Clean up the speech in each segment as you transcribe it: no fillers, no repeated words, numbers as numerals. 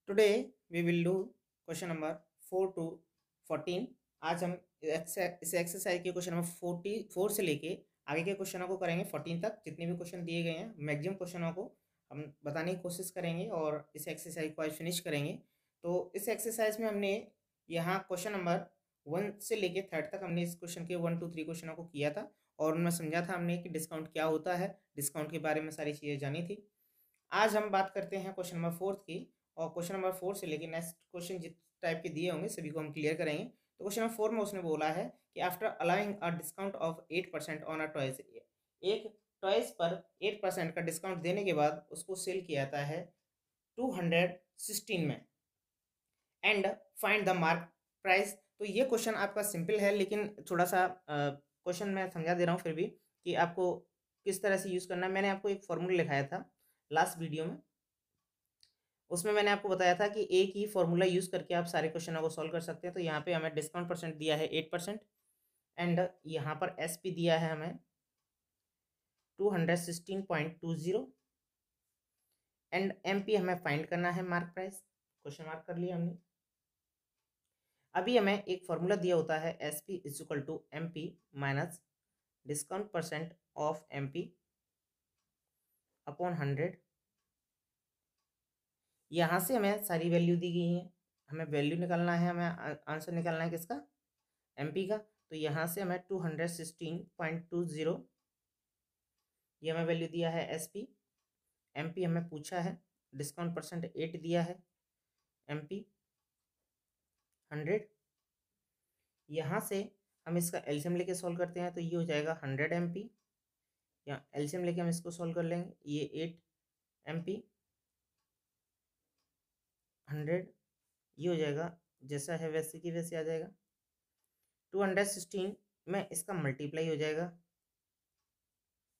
Today we will do question number 4 to 14। आज हम इस एक्सरसाइज के क्वेश्चन नंबर 44 से लेके आगे के क्वेश्चनों को करेंगे 14 तक। जितने भी क्वेश्चन दिए गए हैं मैक्सिमम क्वेश्चनों को हम बताने की कोशिश करेंगे और इस एक्सरसाइज को आज फिनिश करेंगे। तो इस एक्सरसाइज में हमने यहाँ क्वेश्चन नंबर 1 से लेके 3 तक हमने इस क्वेश्चन के 1 2 3 क्वेश्चनों को किया था और उनमें समझा था हमने कि डिस्काउंट क्या होता है, डिस्काउंट के बारे में सारी चीज़ें जानी थी। आज हम बात करते हैं क्वेश्चन नंबर 4 की और क्वेश्चन नंबर 4 से लेकर नेक्स्ट क्वेश्चन जिस टाइप के दिए होंगे सभी को हम क्लियर करेंगे। तो क्वेश्चन नंबर 4 में उसने बोला है कि after allowing a discount of 8% on a toys, एक टॉयज पर 8% का डिस्काउंट देने के बाद उसको सेल किया जाता है 216 में and find the mark price. तो ये क्वेश्चन आपका सिंपल है लेकिन थोड़ा सा क्वेश्चन मैं समझा दे रहा हूँ फिर भी कि आपको किस तरह से यूज़ करना है। मैंने आपको एक फॉर्मूला लिखाया था लास्ट वीडियो में, उसमें मैंने आपको बताया था कि एक ही फॉर्मूला यूज़ करके आप सारे क्वेश्चनों को सॉल्व कर सकते हैं। तो यहाँ पे हमें डिस्काउंट परसेंट दिया है 8% एंड यहाँ पर एसपी दिया है हमें 216.20 एंड एमपी हमें फाइंड करना है मार्क प्राइस। क्वेश्चन मार्क कर लिया हमने। अभी हमें एक फॉर्मूला दिया होता है S P is equal to M P minus discount percent of M P upon 100। यहाँ से हमें सारी वैल्यू दी गई है, हमें वैल्यू निकालना है, हमें आंसर निकालना है किसका, एम पी का। तो यहाँ से हमें 216.20 ये हमें वैल्यू दिया है एस पी। एम पी हमें पूछा है, डिस्काउंट परसेंट 8 दिया है, एम पी 100। यहाँ से हम इसका एलसीएम लेके सॉल्व करते हैं तो ये हो जाएगा 100 एम पी, या एलसीएम लेके हम इसको सॉल्व कर लेंगे, ये 8 एम पी 100 ये हो जाएगा, जैसा है वैसे की वैसे आ जाएगा। 216 में इसका मल्टीप्लाई हो जाएगा,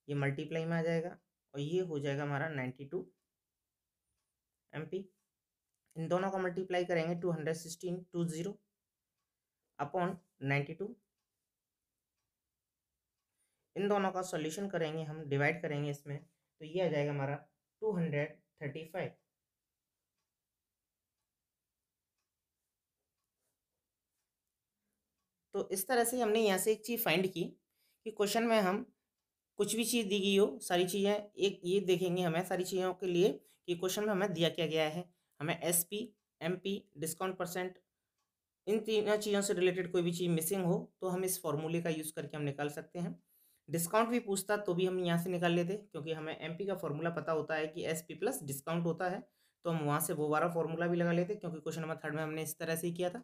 ये मल्टीप्लाई में आ जाएगा और ये हो जाएगा हमारा 92 एम पी। इन दोनों का मल्टीप्लाई करेंगे 216.20 अपॉन 92। इन दोनों का सॉल्यूशन करेंगे, हम डिवाइड करेंगे इसमें, तो ये आ जाएगा हमारा 235। तो इस तरह से हमने यहाँ से एक चीज़ फाइंड की कि क्वेश्चन में हम कुछ भी चीज़ दी गई हो, सारी चीज़ें एक ये देखेंगे हमें सारी चीज़ों के लिए कि क्वेश्चन में हमें दिया क्या गया है। हमें S P, M P, discount percent, इन तीनों चीज़ों से रिलेटेड कोई भी चीज़ मिसिंग हो तो हम इस फॉर्मूले का यूज़ करके हम निकाल सकते हैं। डिस्काउंट भी पूछता तो भी हम यहाँ से निकाल लेते क्योंकि हमें एम पी का फॉर्मूला पता होता है कि एस पी प्लस डिस्काउंट होता है, तो हम वहाँ से वो वाला फॉर्मूला भी लगा लेते क्योंकि क्वेश्चन नंबर 3 में हमने इस तरह से ही किया था।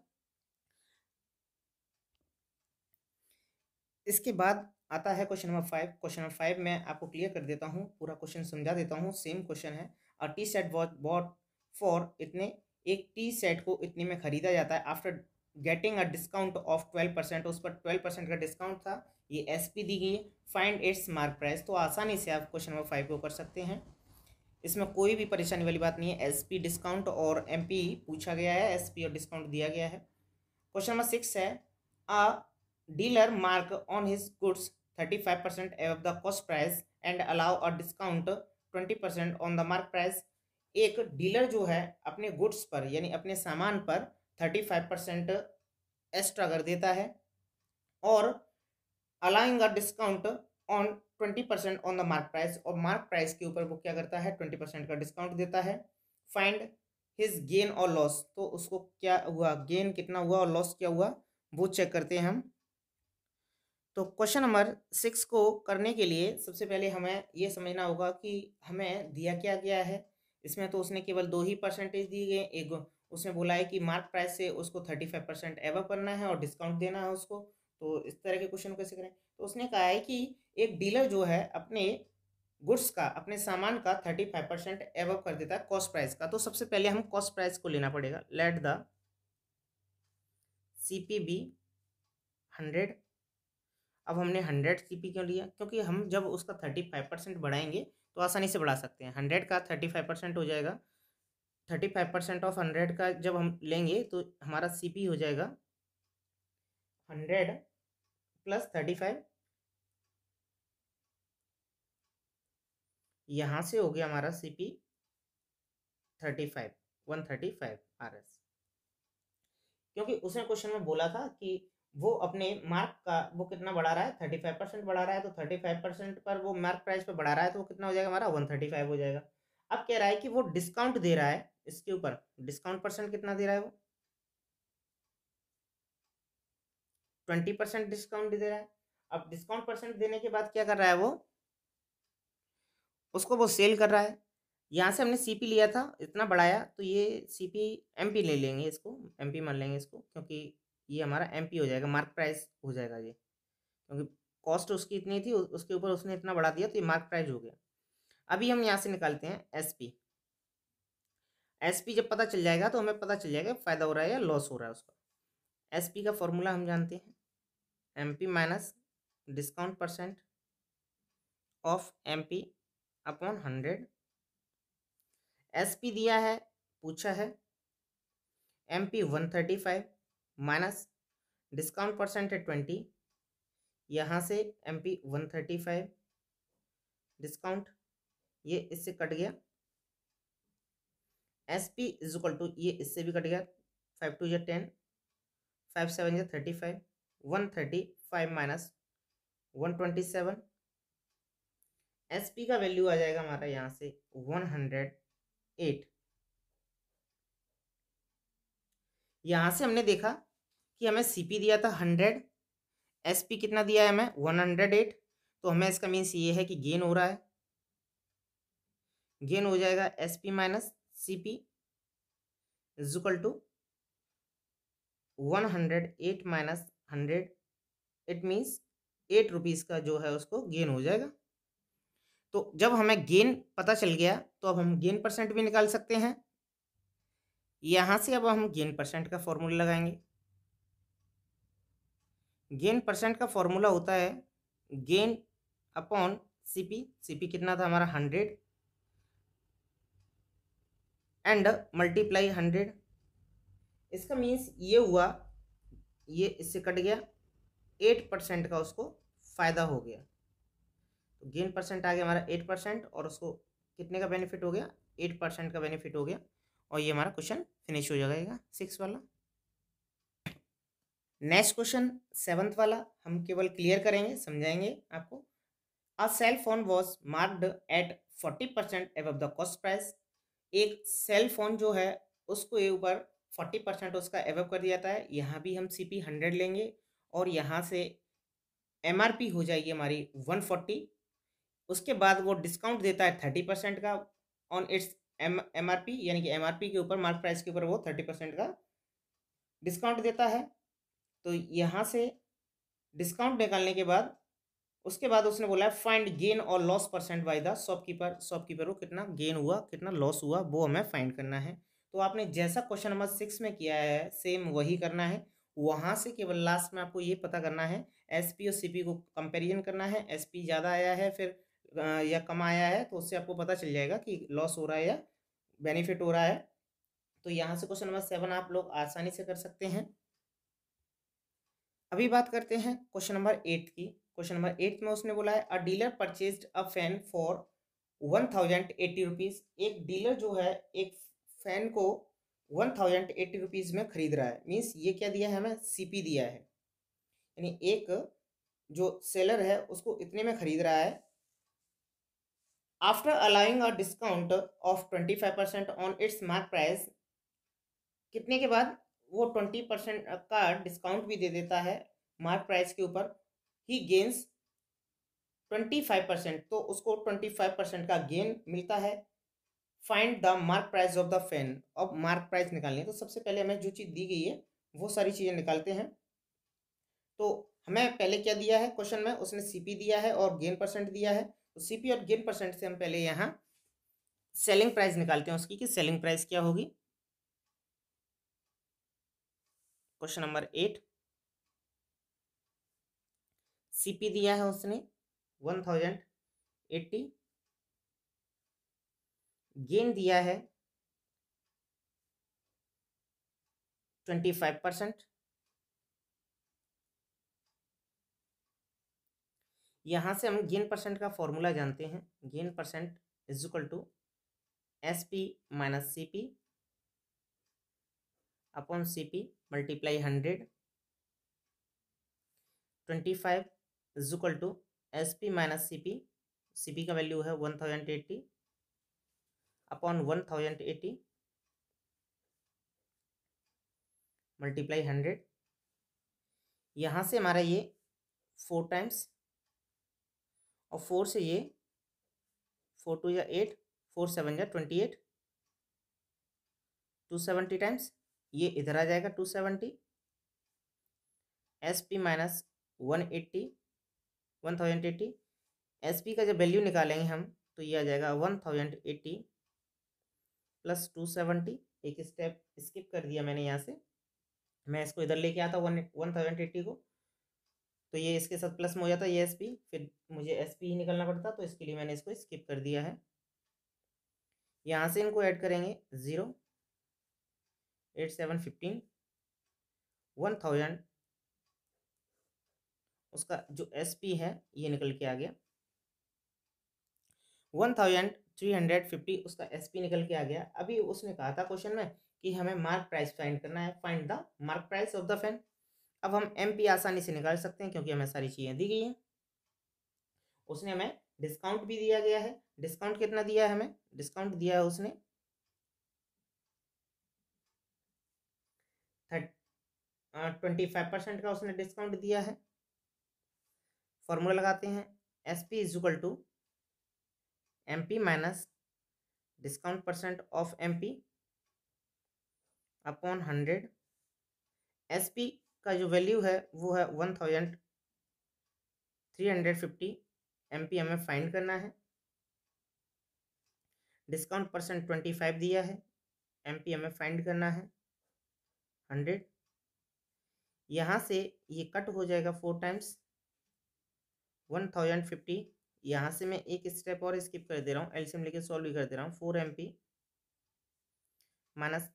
इसके बाद आता है क्वेश्चन नंबर 5। क्वेश्चन नंबर 5 में आपको क्लियर कर देता हूँ, पूरा क्वेश्चन समझा देता हूँ। सेम क्वेश्चन है। A tea set was bought for इतने, एक टी सेट को इतने में खरीदा जाता है after getting a discount of 12%। उस पर 12% का डिस्काउंट था, ये एस पी दी गई है। Find its mark price. तो आसानी से आप क्वेश्चन नंबर 5 को कर सकते हैं, इसमें कोई भी परेशानी वाली बात नहीं है। एस पी डिस्काउंट और एम पी पूछा गया है, एस पी और डिस्काउंट दिया गया है। क्वेश्चन नंबर 6 है, अ dealer mark on his goods 35% above the cost price and allow a discount 20% on the mark price. एक डीलर जो है अपने गुड्स पर यानी अपने सामान पर 35% एक्स्ट्रा कर देता है और allowing a discount on 20% on the mark price, और मार्क प्राइस के ऊपर वो क्या करता है 20% का डिस्काउंट देता है। फाइंड हिज गेन और लॉस। तो उसको क्या हुआ, गेन कितना हुआ और लॉस क्या हुआ वो चेक करते हैं हम। तो क्वेश्चन नंबर 6 को करने के लिए सबसे पहले हमें ये समझना होगा कि हमें दिया क्या गया है। इसमें तो उसने केवल 2 ही परसेंटेज दिए गए। एक उसने बोला है कि मार्क प्राइस से उसको 35% एवं करना है और डिस्काउंट देना है उसको। तो इस तरह के क्वेश्चन कैसे करें। तो उसने कहा है कि एक डीलर जो है अपने गुड्स का, अपने सामान का 35% एवं कर देता है कॉस्ट प्राइस का। तो सबसे पहले हम कॉस्ट प्राइस को लेना पड़ेगा। Let the C P be 100। अब हमने 100 सीपी क्यों लिया, क्योंकि हम जब उसका 35% बढ़ाएंगे तो आसानी से बढ़ा सकते हैं। 100 का 35% हो जाएगा, 35% ऑफ 100 का जब हम लेंगे तो हमारा सीपी हो जाएगा 100 प्लस 35। यहाँ से हो गया हमारा सीपी 35। 135 RS, क्योंकि उसने क्वेश्चन में बोला था कि वो अपने मार्क का वो कितना बढ़ा रहा है, 35% बढ़ा रहा है, तो 35% पर वो मार्क प्राइस पे बढ़ा रहा है, तो वो कितना हो जाएगा हमारा 135 हो जाएगा। अब कह रहा है कि वो डिस्काउंट दे रहा है इसके ऊपर, डिस्काउंट परसेंट कितना दे रहा है वो 20% डिस्काउंट दे रहा है। अब डिस्काउंट परसेंट देने के बाद क्या कर रहा है वो, उसको वो सेल कर रहा है। यहाँ से हमने सीपी लिया था, इतना बढ़ाया, तो ये सीपी एमपी ले लेंगे, इसको एमपी मान लेंगे इसको, क्योंकि ये हमारा एमपी हो जाएगा, मार्क प्राइस हो जाएगा ये, क्योंकि कॉस्ट उसकी इतनी थी, उसके ऊपर उसने इतना बढ़ा दिया, तो ये मार्क प्राइस हो गया। अभी हम यहाँ से निकालते हैं एसपी। एसपी जब पता चल जाएगा तो हमें पता चल जाएगा फ़ायदा हो रहा है या लॉस हो रहा है उसका। एसपी का फॉर्मूला हम जानते हैं, MP minus discount percent of MP upon 100। SP दिया है, पूछा है एमपी 135 माइनस डिस्काउंट परसेंट है 20, यहाँ से एमपी 135 डिस्काउंट ये इससे कट गया, S P is equal to ये इससे भी कट गया, 5 2 10, 5 7 35, 135 माइनस 127, एस पी का वैल्यू आ जाएगा हमारा यहाँ से 108। यहाँ से हमने देखा कि हमें सीपी दिया था 100, एसपी कितना दिया है हमें 108, तो हमें इसका मीन्स ये है कि गेन हो रहा है, गेन हो जाएगा SP minus CP is equal to 108 minus 100, it means 8 rupees का जो है उसको गेन हो जाएगा। तो जब हमें गेन पता चल गया तो अब हम गेन परसेंट भी निकाल सकते हैं। यहाँ से अब हम गेन परसेंट का फॉर्मूला लगाएंगे। गेन परसेंट का फॉर्मूला होता है गेन अपॉन सीपी, सीपी कितना था हमारा 100 एंड मल्टीप्लाई 100। इसका मीन्स ये हुआ, ये इससे कट गया, 8% का उसको फ़ायदा हो गया। तो गेन परसेंट आ गया हमारा 8% और उसको कितने का बेनिफिट हो गया, 8% का बेनिफिट हो गया। और ये हमारा क्वेश्चन फिनिश हो जाएगा 6 वाला। नेक्स्ट क्वेश्चन 7th वाला हम केवल क्लियर करेंगे, समझाएंगे आपको। A cell phone was marked at 40% above the cost price. एक सेल फोन जो है उसको ये ऊपर 40% उसका एवव कर दिया जाता है। यहाँ भी हम सीपी 100 लेंगे और यहाँ से एमआरपी हो जाएगी हमारी 140। उसके बाद वो डिस्काउंट देता है 30% का ऑन इट्स एमआरपी, यानी कि एमआरपी के ऊपर, मार्क प्राइस के ऊपर वो 30% का डिस्काउंट देता है। तो यहाँ से डिस्काउंट निकालने के बाद उसके बाद उसने बोला है फाइंड गेन और loss percent by the shopkeeper. Shopkeeper को कितना गेन हुआ कितना लॉस हुआ वो हमें फाइंड करना है। तो आपने जैसा क्वेश्चन नंबर 6 में किया है सेम वही करना है। वहाँ से केवल लास्ट में आपको ये पता करना है, एसपी और सीपी को कंपेरिजन करना है, एसपी ज़्यादा आया है फिर या कम आया है, तो उससे आपको पता चल जाएगा कि लॉस हो रहा है या बेनिफिट हो रहा है। तो यहाँ से क्वेश्चन नंबर 7 आप लोग आसानी से कर सकते हैं। अभी बात करते हैं क्वेश्चन नंबर 8 की। क्वेश्चन नंबर 8 में उसने बोला है अ dealer purchased a fan for 1080 rupees. एक डीलर जो है एक फैन को 1080 रुपीज़ में खरीद रहा है। मीन्स ये क्या दिया है हमें, सीपी दिया है, यानी एक जो सेलर है उसको इतने में खरीद रहा है। After allowing a discount of 25% on it's mark price, कितने के बाद वो 20% का डिस्काउंट भी दे देता है मार्क प्राइस के ऊपर, ही गेन्स 25%, तो उसको 25% का गेन मिलता है। Find the mark price of the fan. अब मार्क प्राइस निकालनी है तो सबसे पहले हमें जो चीज़ दी गई है वो सारी चीज़ें निकालते हैं। तो हमें पहले क्या दिया है क्वेश्चन में, उसने सीपी दिया है और गेन परसेंट दिया है। तो सीपी और गेन परसेंट से हम पहले यहाँ सेलिंग प्राइस निकालते हैं उसकी कि सेलिंग प्राइस क्या होगी। क्वेश्चन नंबर 8, सीपी दिया है उसने 1080, गेन दिया है 25%। यहाँ से हम गेन परसेंट का फॉर्मूला जानते हैं, gain percent is equal to S P minus C P upon CP multiply 100, 25 is equal to SP minus CP, CP का वैल्यू है 1080 अपॉन 1080 मल्टीप्लाई 100। यहाँ से हमारा ये 4 टाइम्स और 4 से ये 4 2 या 8, 4 7 या 28, 270 टाइम्स ये इधर आ जाएगा 270, SP माइनस 180 1080, SP का जब वैल्यू निकालेंगे हम तो ये आ जाएगा 1080 प्लस 270। एक स्टेप स्किप कर दिया मैंने यहाँ से, मैं इसको इधर लेके आता 1080 को, तो ये इसके साथ प्लस में हो जाता ये SP, फिर मुझे SP ही निकलना पड़ता, तो इसके लिए मैंने इसको स्किप कर दिया है। यहाँ से इनको ऐड करेंगे 0 8 7 15 1000, उसका जो SP है ये निकल के आ गया 1350, उसका SP निकल के आ गया। अभी उसने कहा था क्वेश्चन में कि हमें मार्क प्राइस फाइंड करना है, find the mark price of the fan. अब हम MP आसानी से निकाल सकते हैं क्योंकि हमें सारी चीज़ें दी गई हैं। उसने हमें डिस्काउंट भी दिया गया है, डिस्काउंट कितना दिया है हमें, डिस्काउंट दिया है उसने 25% का उसने डिस्काउंट दिया है। फॉर्मूला लगाते हैं, SP is equal to MP minus discount percent of MP upon 100। SP का जो वैल्यू है वो है 1350, MP हमें फाइंड करना है। डिस्काउंट परसेंट 25 दिया है, MP हमें फाइंड करना है 100। यहाँ से ये कट हो जाएगा 4 टाइम्स 1050। यहाँ से मैं एक स्टेप और स्किप कर दे रहा हूँ, एलसीएम लेके सॉल्व भी कर दे रहा हूँ। 4MP माइनस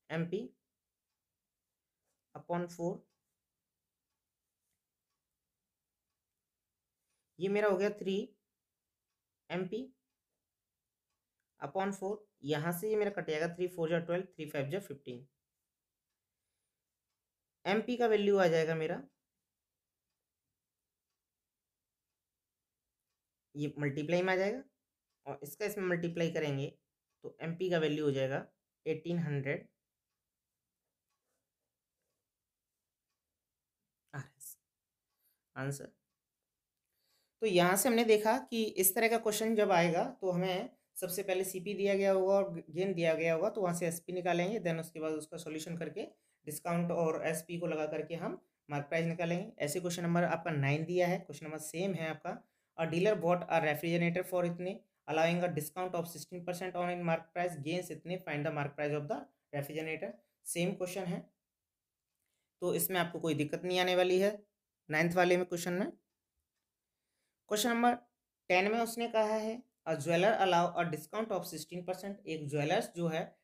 MP अपॉन 4, ये मेरा हो गया 3MP अपॉन 4। यहाँ से ये मेरा कट जाएगा 3 4 जा 12, 3 5 जा 15। MP का वैल्यू आ जाएगा मेरा, ये मल्टीप्लाई में आ जाएगा और इसका इसमें मल्टीप्लाई करेंगे तो MP का वैल्यू हो जाएगा 1800 आंसर। तो यहाँ से हमने देखा कि इस तरह का क्वेश्चन जब आएगा तो हमें सबसे पहले CP दिया गया होगा और गेन दिया गया होगा, तो वहाँ से SP निकालेंगे, देन उसके बाद उसका सॉल्यूशन करके डिस्काउंट और SP को लगा करके हम मार्क प्राइस निकालेंगे। ऐसे क्वेश्चन नंबर आपका 9 दिया है, क्वेश्चन नंबर सेम है आपका। A dealer bought a refrigerator for इतने, allowing a discount of 16% on in mark price, gains इतने, find the mark price of the refrigerator. Same question है, तो इसमें आपको कोई दिक्कत नहीं आने वाली है 9th वाले में क्वेश्चन में। क्वेश्चन नंबर 10 में उसने कहा है a jeweller allow a discount of 16%, एक ज्वेलर्स जो है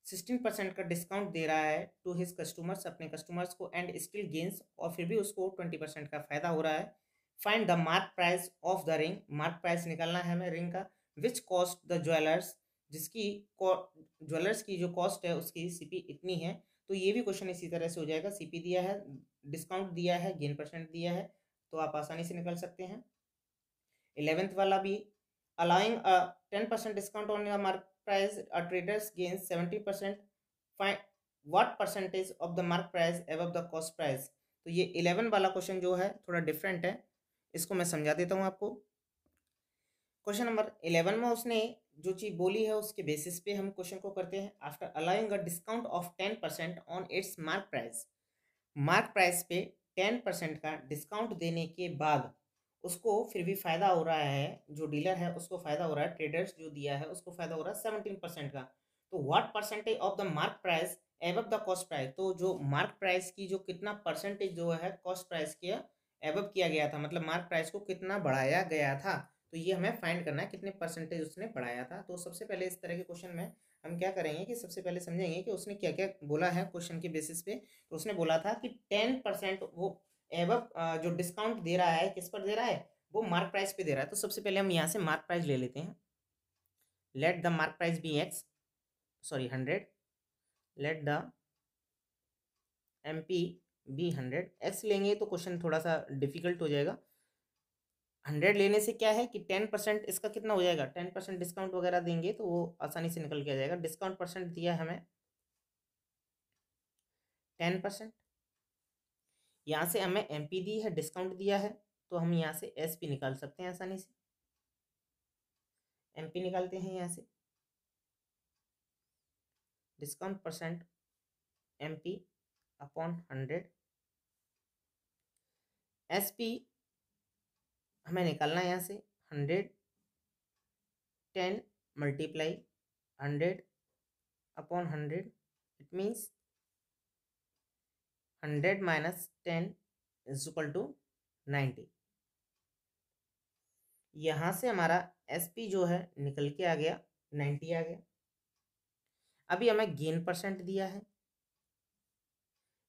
16% का डिस्काउंट दे रहा है टू हिज कस्टमर्स, अपने कस्टमर्स को, एंड स्टिल गेन्स, और फिर भी उसको 20% का फायदा हो रहा है। Find the mark price of the ring, mark price निकालना है हमें रिंग का। विच कॉस्ट द ज्वेलर्स, जिसकी ज्वेलर्स की जो कॉस्ट है उसकी CP इतनी है। तो ये भी क्वेश्चन इसी तरह से हो जाएगा, CP दिया है, डिस्काउंट दिया है, गेन परसेंट दिया है, तो आप आसानी से निकल सकते हैं। 11th वाला भी, allowing a 10% discount on your mark price, a traders gains 70%, find what percentage of the mark price above the cost price. तो ये 11 वाला क्वेश्चन जो है थोड़ा डिफरेंट है, इसको मैं समझा देता हूँ आपको। क्वेश्चन नंबर 11 में उसने जो चीज़ बोली है उसके बेसिस पे हम क्वेश्चन को करते हैं। After allowing a discount of 10% on it's mark price, mark price पे 10% का डिस्काउंट देने के बाद उसको फिर भी फ़ायदा हो रहा है, जो डीलर है उसको फ़ायदा हो रहा है, ट्रेडर्स जो दिया है उसको फ़ायदा हो रहा है 17% का। तो what percentage of the mark price above the cost price, तो जो मार्क प्राइस की जो कितना परसेंटेज जो है कॉस्ट प्राइस के एबव किया गया था, मतलब मार्क प्राइस को कितना बढ़ाया गया था, तो ये हमें फाइंड करना है कितने परसेंटेज उसने बढ़ाया था। तो सबसे पहले इस तरह के क्वेश्चन में हम क्या करेंगे कि सबसे पहले समझेंगे कि उसने क्या क्या बोला है क्वेश्चन के बेसिस पे। तो उसने बोला था कि 10% वो एबव जो डिस्काउंट दे रहा है किस पर दे रहा है, वो मार्क प्राइस पे दे रहा है। तो सबसे पहले हम यहाँ से मार्क प्राइस ले लेते हैं। Let the mark price be 100, let the MP B 100, X लेंगे तो क्वेश्चन थोड़ा सा डिफिकल्ट हो जाएगा। 100 लेने से क्या है कि 10% इसका कितना हो जाएगा, 10% डिस्काउंट वगैरह देंगे तो वो आसानी से निकल के आ जाएगा। डिस्काउंट परसेंट दिया है हमें 10%। यहाँ से हमें MP दी है, डिस्काउंट दिया है, तो हम यहाँ से SP निकाल सकते हैं आसानी से। MP निकालते हैं यहाँ से, discount percent MP upon 100। SP हमें निकालना है यहाँ से 100, 10 multiply 100 upon 100, it means 100 minus 10 is equal to 90। यहाँ से हमारा SP जो है निकल के आ गया 90 आ गया। अभी हमें गेन परसेंट दिया है,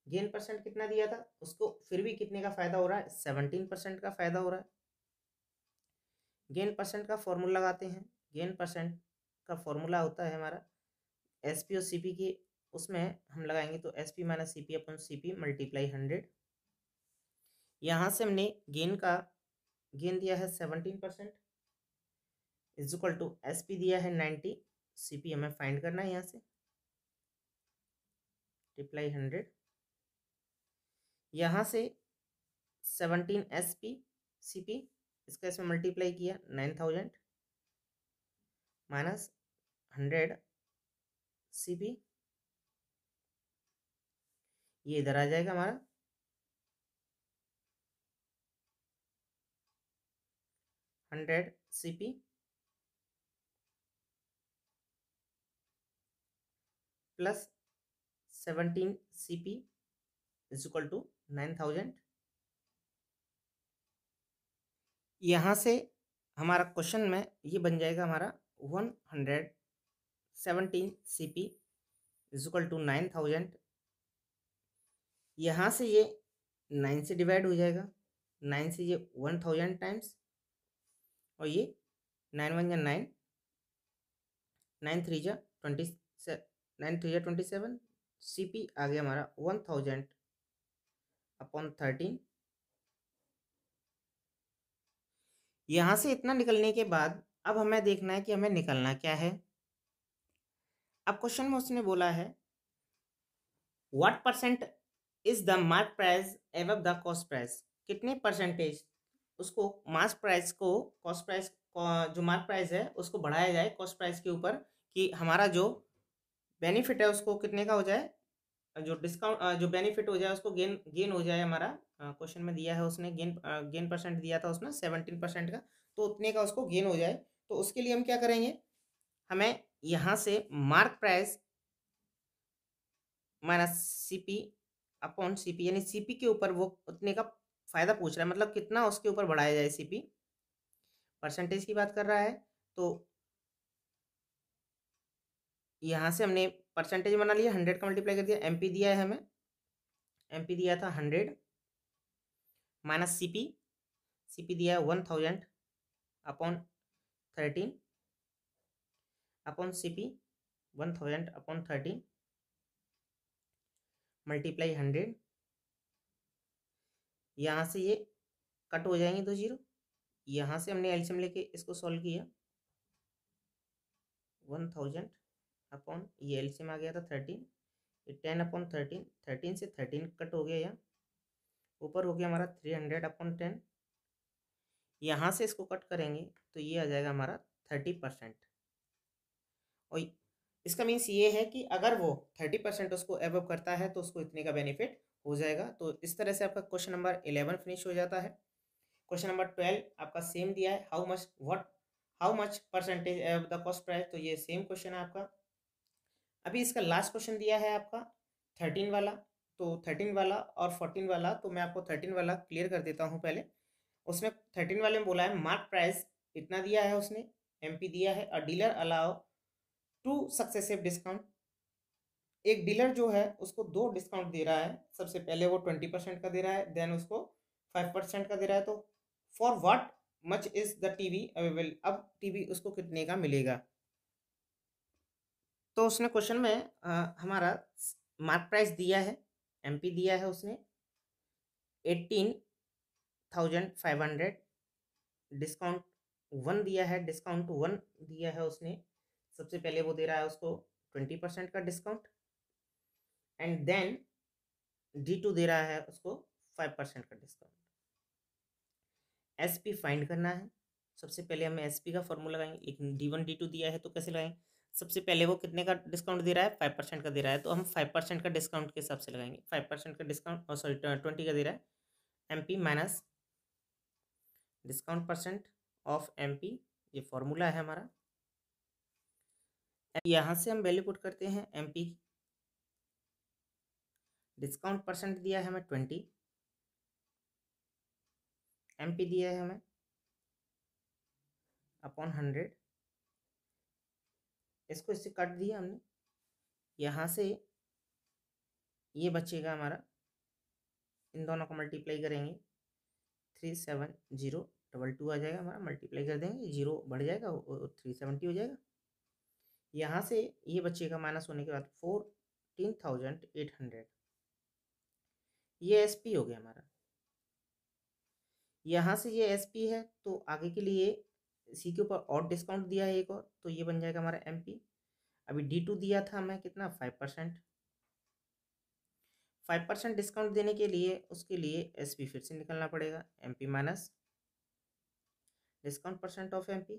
गेन परसेंट कितना दिया था उसको, फिर भी कितने का फायदा हो रहा है, 17% का फायदा हो रहा है। गेन परसेंट का फॉर्मूला लगाते हैं। गेन परसेंट का फॉर्मूला होता है हमारा SP और CP की, उसमें हम लगाएंगे तो SP माइनस CP अपन CP मल्टीप्लाई 100। यहाँ से हमने गेन दिया है 17%, इज इक्वल टू SP दिया है 90, CP हमें फाइंड करना है यहाँ से मल्टीप्लाई 100। यहाँ से 17 SP CP, इसका इसमें मल्टीप्लाई किया 9000 माइनस 100 CP, ये इधर आ जाएगा हमारा 100 CP plus 17 CP is equal to 9000। यहाँ से हमारा क्वेश्चन में ये बन जाएगा हमारा 117 CP इज इक्वल टू 9000। यहाँ से ये 9 से डिवाइड हो जाएगा, 9 से ये 1000 टाइम्स, और ये 9 1 जा 9, 9 3 जा 20, 9 3 जा 27, CP आ गया हमारा 1000 अपॉन 13। यहाँ से इतना निकलने के बाद अब हमें देखना है कि हमें निकलना क्या है। अब क्वेश्चन में उसने बोला है what percent is the mark price above the cost price, कितने परसेंटेज उसको कॉस्ट प्राइस जो मार्क प्राइस है उसको बढ़ाया जाए कॉस्ट प्राइस के ऊपर, कि हमारा जो बेनिफिट है उसको कितने का हो जाए, जो डिस्काउंट जो बेनिफिट हो जाए उसको गेन हो जाए हमारा। क्वेश्चन में दिया है उसने गेन परसेंट दिया था उसमें 17% का, तो उतने का उसको गेन हो जाए। तो उसके लिए हम क्या करेंगे, हमें यहाँ से mark price minus CP upon CP, यानी CP के ऊपर वो उतने का फायदा पूछ रहा है, मतलब कितना उसके ऊपर बढ़ाया जाए। CP परसेंटेज की बात कर रहा है, तो यहाँ से हमने परसेंटेज बना लिया, 100 का मल्टीप्लाई कर दिया। MP दिया है हमें, MP दिया था 100 माइनस CP दिया है 1000 upon 13 upon CP 1000 upon 13 multiply 100। यहाँ से ये कट हो जाएंगे 2 जीरो, यहाँ से हमने एलसीएम लेके इसको सॉल्व किया 1000 अपॉन ये एलसीएम आ गया था 13, ये 10 अपॉन 13, 13 से 13 कट हो गया, यहाँ ऊपर हो गया हमारा 300 अपॉन 10। यहाँ से इसको कट करेंगे तो ये आ जाएगा हमारा 30%। और इसका मीन्स ये है कि अगर वो 30% उसको एबव करता है तो उसको इतने का बेनिफिट हो जाएगा। तो इस तरह से आपका क्वेश्चन नंबर 11 फिनिश हो जाता है। क्वेश्चन नंबर 12 आपका सेम दिया है, how much percentage of the cost price, तो ये सेम क्वेश्चन है आपका। अभी इसका लास्ट क्वेश्चन दिया है आपका 13 वाला, तो 13 वाला और 14 वाला, तो मैं आपको 13 वाला क्लियर कर देता हूँ पहले। उसमें 13 वाले में बोला है मार्क प्राइस इतना दिया है उसने, MP दिया है, और डीलर अलाउ 2 सक्सेसिव डिस्काउंट। एक डीलर जो है उसको 2 डिस्काउंट दे रहा है, सबसे पहले वो 20% का दे रहा है, देन उसको 5% का दे रहा है। तो for what much is the TV available, अब TV उसको कितने का मिलेगा। तो उसने क्वेश्चन में हमारा मार्क प्राइस दिया है MP दिया है उसने 18,500, डिस्काउंट 1 दिया है, डिस्काउंट 1 दिया है उसने। सबसे पहले वो दे रहा है उसको 20% का डिस्काउंट, एंड देन D2 दे रहा है उसको 5% का डिस्काउंट। SP फाइंड करना है। सबसे पहले हमें SP का फॉर्मूला लगाएंगे, लेकिन D1 D2 दिया है तो कैसे लगाएंगे? सबसे पहले वो कितने का डिस्काउंट दे रहा है? 5% का दे रहा है, तो हम 5% का डिस्काउंट के हिसाब से लगाएंगे। 5% का डिस्काउंट, और सॉरी 20 का दे रहा है। MP minus discount percent of MP, ये फॉर्मूला है हमारा। यहाँ से हम वैल्यू पुट करते हैं MP। डिस्काउंट परसेंट दिया है हमें 20, MP दिया है हमें अपॉन 100, इसको इससे काट दिया हमने। यहाँ से ये बचेगा हमारा, इन दोनों को मल्टीप्लाई करेंगे 37022 आ जाएगा हमारा। मल्टीप्लाई कर देंगे, 0 बढ़ जाएगा और 370 हो जाएगा। यहाँ से ये बचेगा माइनस होने के बाद 14,800, ये SP हो गया हमारा। यहाँ से ये SP है, तो आगे के लिए इसी के ऊपर और डिस्काउंट दिया है एक और, तो ये बन जाएगा हमारा MP। अभी D2 दिया था हमें कितना, 5%। 5% डिस्काउंट देने के लिए उसके लिए SP फिर से निकलना पड़ेगा। MP minus discount percent of MP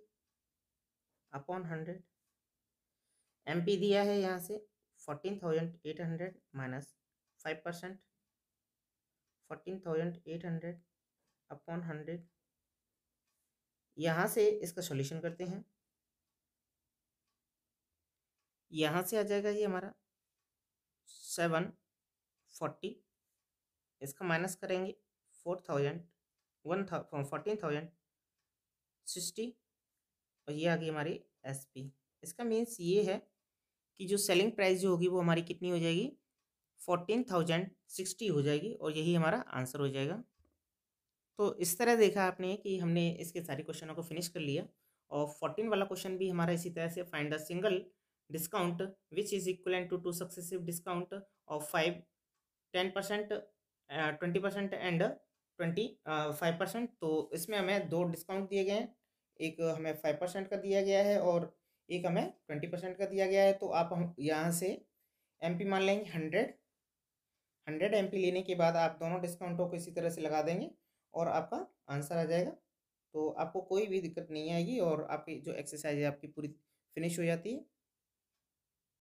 upon 100। MP दिया है यहाँ से 14,800 माइनस 5%, 14,800 अपॉन 100। यहाँ से इसका सॉल्यूशन करते हैं। यहाँ से आ जाएगा ये हमारा 740, इसका माइनस करेंगे 14,060, और ये आ गई हमारी SP। इसका मीन्स ये है कि जो सेलिंग प्राइस जो होगी वो हमारी कितनी हो जाएगी, 14,060 हो जाएगी, और यही हमारा आंसर हो जाएगा। तो इस तरह देखा आपने कि हमने इसके सारे क्वेश्चनों को फिनिश कर लिया, और 14 वाला क्वेश्चन भी हमारा इसी तरह से, find the single discount which is equivalent two successive discount of 5, 10%, 20% and 25%। तो इसमें हमें 2 डिस्काउंट दिए गए हैं, एक हमें 5% का दिया गया है और एक हमें 20% का दिया गया है। तो आप हम यहाँ से MP मान लेंगे 100 MP लेने के बाद आप दोनों डिस्काउंटों को इसी तरह से लगा देंगे और आपका आंसर आ जाएगा। तो आपको कोई भी दिक्कत नहीं आएगी और आपकी जो एक्सरसाइज है आपकी पूरी फिनिश हो जाती है।